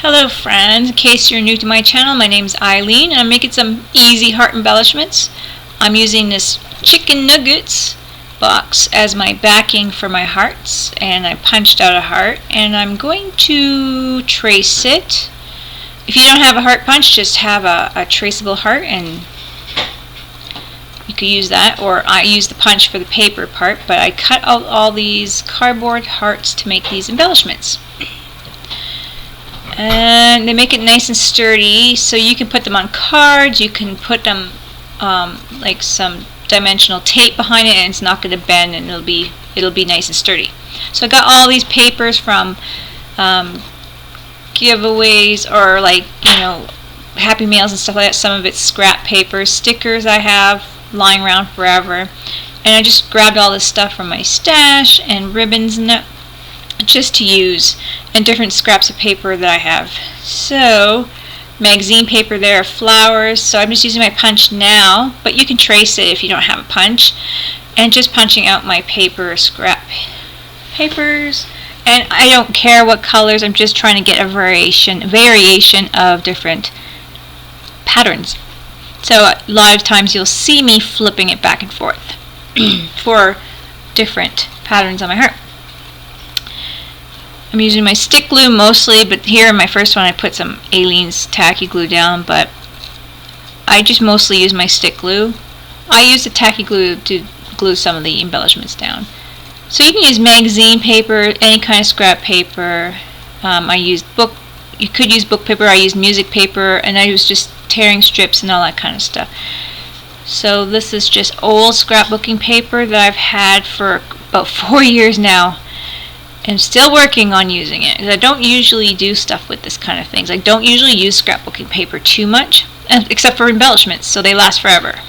Hello friends, in case you're new to my channel, my name is Ilene and I'm making some easy heart embellishments. I'm using this chicken nuggets box as my backing for my hearts, and I punched out a heart and I'm going to trace it. If you don't have a heart punch, just have a traceable heart and you could use that, or I use the punch for the paper part, but I cut out all these cardboard hearts to make these embellishments. And they make it nice and sturdy, so you can put them on cards, you can put them like some dimensional tape behind it and it's not going to bend, and it'll be nice and sturdy. So I got all these papers from giveaways or Happy Meals and stuff like that. Some of it's scrap paper, stickers I have lying around forever, and I just grabbed all this stuff from my stash and ribbons and that just to use, and different scraps of paper that I have. So magazine paper there, flowers, so I'm just using my punch now, but you can trace it if you don't have a punch, and just punching out my paper, scrap papers, and I don't care what colors, I'm just trying to get a variation of different patterns. So a lot of times you'll see me flipping it back and forth for different patterns on my heart. I'm using my stick glue mostly, but here in my first one I put some Ilene's tacky glue down, but I just mostly use my stick glue. I use the tacky glue to glue some of the embellishments down. So you can use magazine paper, any kind of scrap paper. You could use book paper, I used music paper, and I was just tearing strips and all that kind of stuff. So this is just old scrapbooking paper that I've had for about 4 years now. I'm still working on using it, because I don't usually do stuff with this kind of things. I don't usually use scrapbooking paper too much, except for embellishments, so they last forever.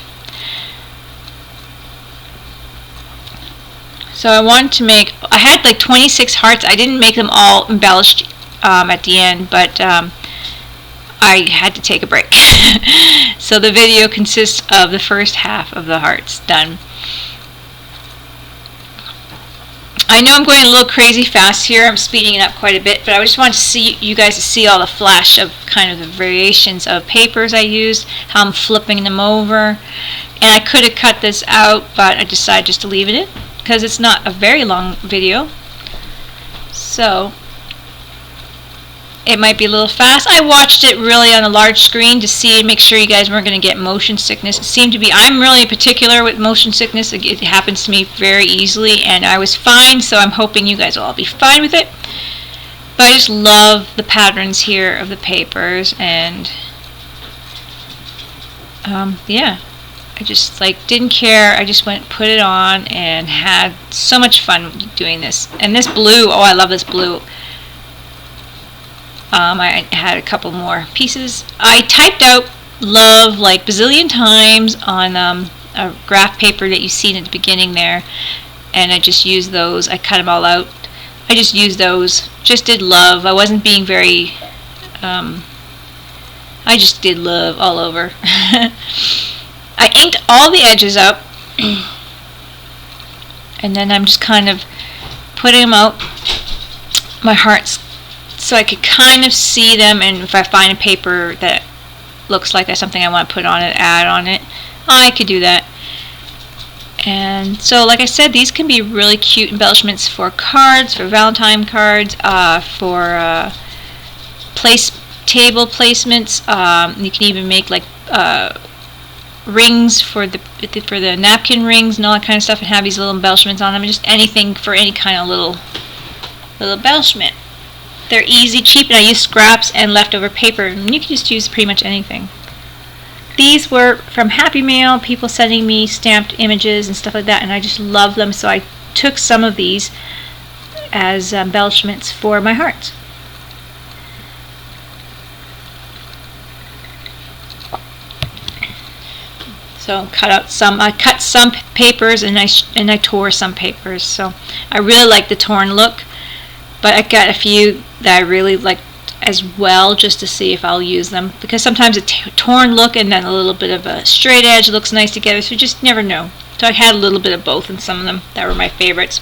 So I had like 26 hearts. I didn't make them all embellished at the end, but I had to take a break. So the video consists of the first half of the hearts done. I know I'm going a little crazy fast here, I'm speeding it up quite a bit, but I just want you guys to see all the flash of kind of the variations of papers I used, how I'm flipping them over. And I could have cut this out, but I decided just to leave it in because it's not a very long video, so it might be a little fast. I watched it really on a large screen to see and make sure you guys weren't going to get motion sickness. It seemed to be, I'm really particular with motion sickness. It happens to me very easily, and I was fine, so I'm hoping you guys will all be fine with it. But I just love the patterns here of the papers, and yeah, I just didn't care. I just went, put it on, and had so much fun doing this. And this blue, oh, I love this blue. I had a couple more pieces. I typed out love like bazillion times on a graph paper that you see at the beginning there, and I just used those. I cut them all out. I just used those. Just did love. I wasn't being very I just did love all over. I inked all the edges up and then I'm just kind of putting them out, my hearts, so I could kind of see them, and if I find a paper that looks like that's something I want to put on it, add on it, I could do that. And so like I said, these can be really cute embellishments for cards, for Valentine cards, for table placements. You can even make like rings for the napkin rings and all that kind of stuff, and have these little embellishments on them. Just anything for any kind of little embellishment. They're easy, cheap, and I use scraps and leftover paper, and you can just use pretty much anything. These were from Happy Mail, people sending me stamped images and stuff like that, and I just love them, so I took some of these as embellishments for my hearts. So I cut some papers, and I tore some papers. So I really like the torn look, but I got a few that I really liked as well, just to see if I'll use them, because sometimes a torn look and then a little bit of a straight edge looks nice together, so you just never know. So I had a little bit of both in some of them that were my favorites.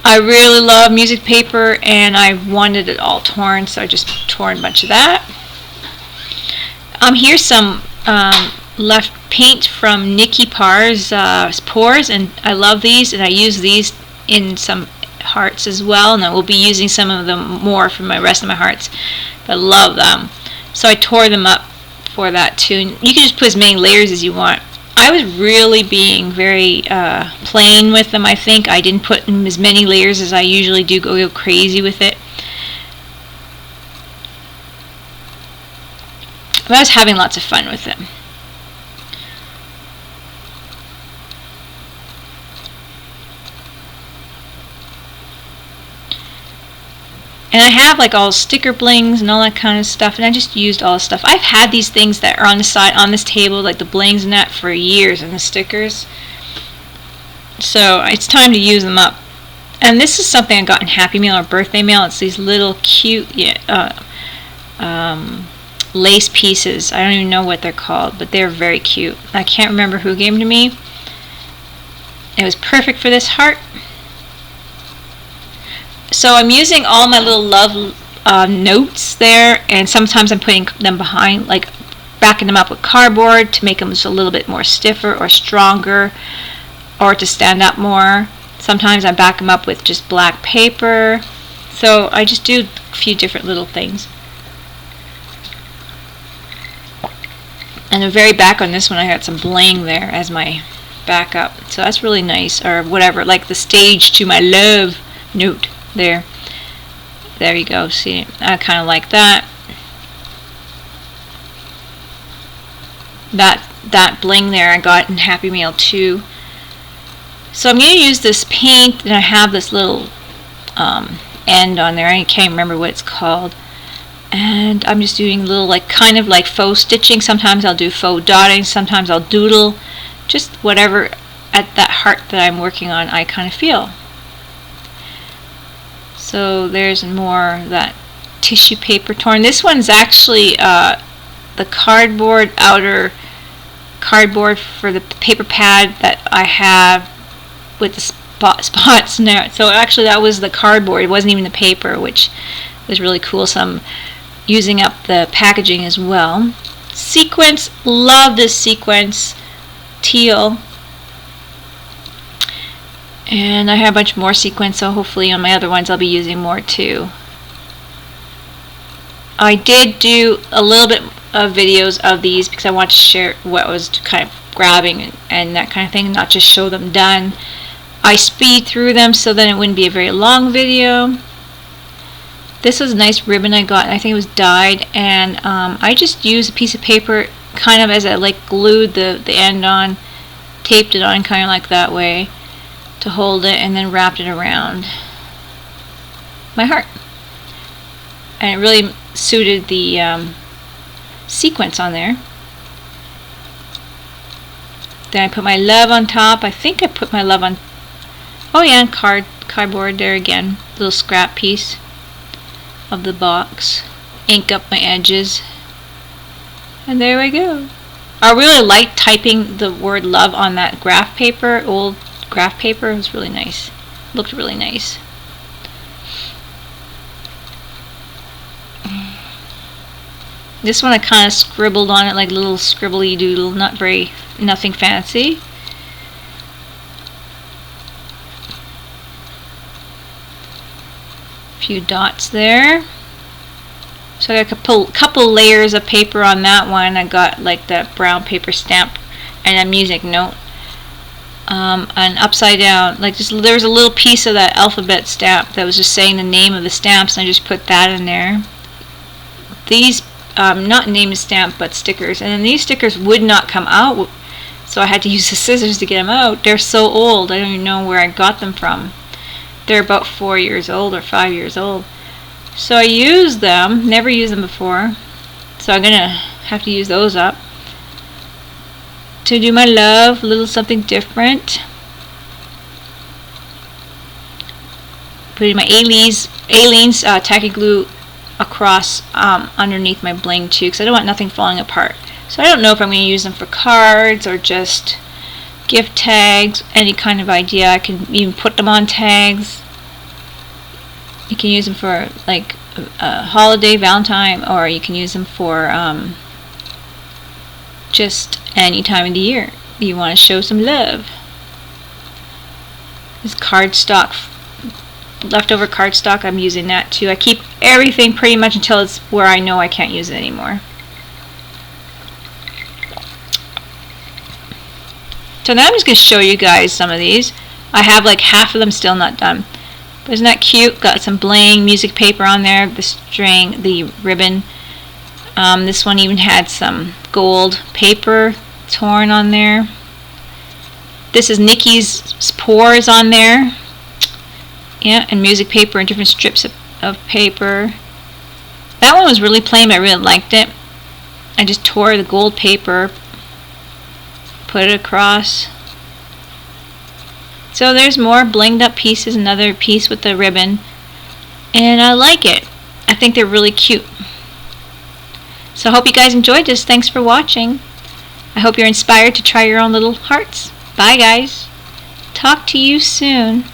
I really love music paper, and I wanted it all torn, so I just tore a bunch of that. Here's some left paint from Nikki Parr's Pours, and I love these, and I use these in some hearts as well, and I will be using some of them more for my rest of my hearts, but I love them. So I tore them up for that too. And you can just put as many layers as you want. I was really being very plain with them. I think I didn't put in as many layers as I usually do, go crazy with it. But I was having lots of fun with them. And I have like all sticker blings and all that kind of stuff, and I just used all the stuff. I've had these things that are on the side on this table, like the blings and that, for years, and the stickers. So it's time to use them up. And this is something I got in Happy Mail or birthday mail. It's these little cute lace pieces. I don't even know what they're called, but they're very cute. I can't remember who gave them to me. It was perfect for this heart. So I'm using all my little love notes there, and sometimes I'm putting them behind, like backing them up with cardboard to make them just a little bit more stiffer or stronger, or to stand up more. Sometimes I back them up with just black paper. So I just do a few different little things. And the very back on this one, I got some bling there as my backup. So that's really nice, or whatever, like the stage to my love note. There you go. See, I kind of like that. That bling there I got in Happy Mail too. So I'm going to use this paint, and I have this little end on there. I can't remember what it's called. And I'm just doing little, like, kind of like faux stitching. Sometimes I'll do faux dotting. Sometimes I'll doodle. Just whatever at that heart that I'm working on I kind of feel. So there's more of that tissue paper torn. This one's actually the cardboard, outer cardboard for the paper pad that I have with the spots now. So actually that was the cardboard. It wasn't even the paper, which was really cool. So I'm using up the packaging as well. Sequence, love this sequence, teal. And I have a bunch more sequins, so hopefully on my other ones I'll be using more too. I did do a little bit of videos of these because I want to share what I was kind of grabbing and that kind of thing, not just show them done. I speed through them so then it wouldn't be a very long video. This was a nice ribbon I got, and I think it was dyed, and I just used a piece of paper kind of as I like glued the end on, taped it on kind of like that way to hold it, and then wrapped it around my heart. And it really suited the sequence on there. Then I put my love on top. I think I put my love on, oh yeah, and cardboard there again, little scrap piece of the box. Ink up my edges, and there we go. I really like typing the word love on that graph paper, old graph paper. It was really nice. Looked really nice. This one I kind of scribbled on it like a little scribbly doodle, nothing fancy. A few dots there. So I got a couple layers of paper on that one. I got like that brown paper stamp and a music note. And upside down, like just there was a little piece of that alphabet stamp that was just saying the name of the stamps, and I just put that in there. These, not name stamp, but stickers, and then these stickers would not come out, so I had to use the scissors to get them out. They're so old, I don't even know where I got them from. They're about 4 years old or 5 years old. So I used them, never used them before, so I'm gonna have to use those up to do my love, a little something different. Putting my Ilene's tacky glue across underneath my bling too, because I don't want nothing falling apart. So I don't know if I'm going to use them for cards or just gift tags, any kind of idea. I can even put them on tags. You can use them for like a holiday, Valentine, or you can use them for just any time of the year you want to show some love. This cardstock, leftover cardstock, I'm using that too. I keep everything pretty much until it's where I know I can't use it anymore. So now I'm just going to show you guys some of these. I have like half of them still not done. But isn't that cute? Got some bling music paper on there, the string, the ribbon. This one even had some gold paper torn on there. This is Nikki's pores on there. Yeah, and music paper and different strips of paper. That one was really plain, but I really liked it. I just tore the gold paper, put it across. So there's more blinged up pieces, another piece with the ribbon, and I like it. I think they're really cute. So I hope you guys enjoyed this. Thanks for watching. I hope you're inspired to try your own little hearts. Bye guys. Talk to you soon.